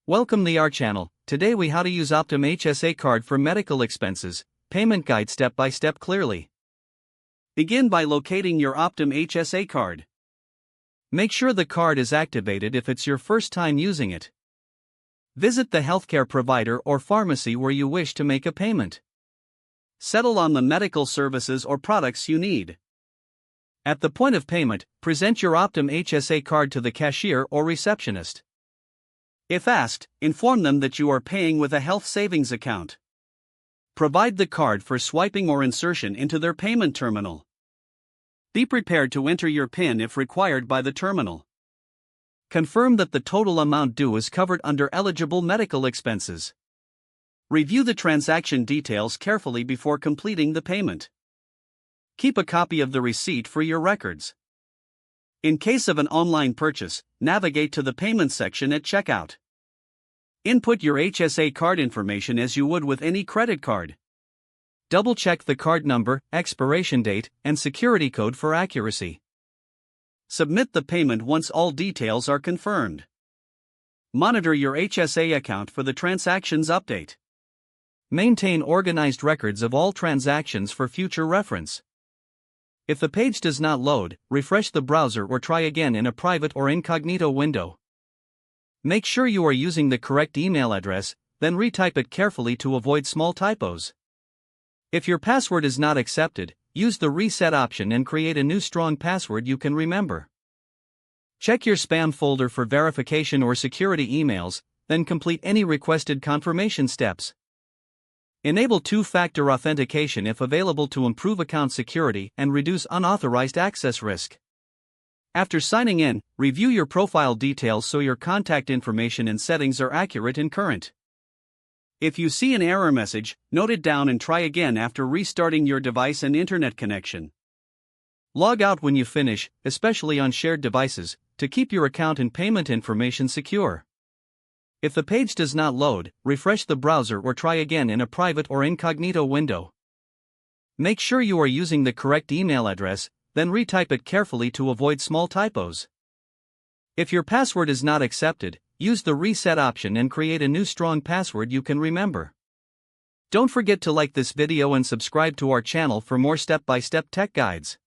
Welcome to our channel. Today we how to use Optum HSA Card for medical expenses, payment guide step by step clearly. Begin by locating your Optum HSA Card. Make sure the card is activated if it's your first time using it. Visit the healthcare provider or pharmacy where you wish to make a payment. Settle on the medical services or products you need. At the point of payment, present your Optum HSA Card to the cashier or receptionist. If asked, inform them that you are paying with a health savings account. Provide the card for swiping or insertion into their payment terminal. Be prepared to enter your PIN if required by the terminal. Confirm that the total amount due is covered under eligible medical expenses. Review the transaction details carefully before completing the payment. Keep a copy of the receipt for your records. In case of an online purchase, navigate to the payment section at checkout. Input your HSA card information as you would with any credit card. Double-check the card number, expiration date, and security code for accuracy. Submit the payment once all details are confirmed. Monitor your HSA account for the transactions update. Maintain organized records of all transactions for future reference. If the page does not load, refresh the browser or try again in a private or incognito window. Make sure you are using the correct email address, then retype it carefully to avoid small typos. If your password is not accepted, use the reset option and create a new strong password you can remember. Check your spam folder for verification or security emails, then complete any requested confirmation steps. Enable two-factor authentication if available to improve account security and reduce unauthorized access risk. After signing in, review your profile details so your contact information and settings are accurate and current. If you see an error message, note it down and try again after restarting your device and internet connection. Log out when you finish, especially on shared devices, to keep your account and payment information secure. If the page does not load, refresh the browser or try again in a private or incognito window. Make sure you are using the correct email address, then retype it carefully to avoid small typos. If your password is not accepted, use the reset option and create a new strong password you can remember. Don't forget to like this video and subscribe to our channel for more step-by-step tech guides.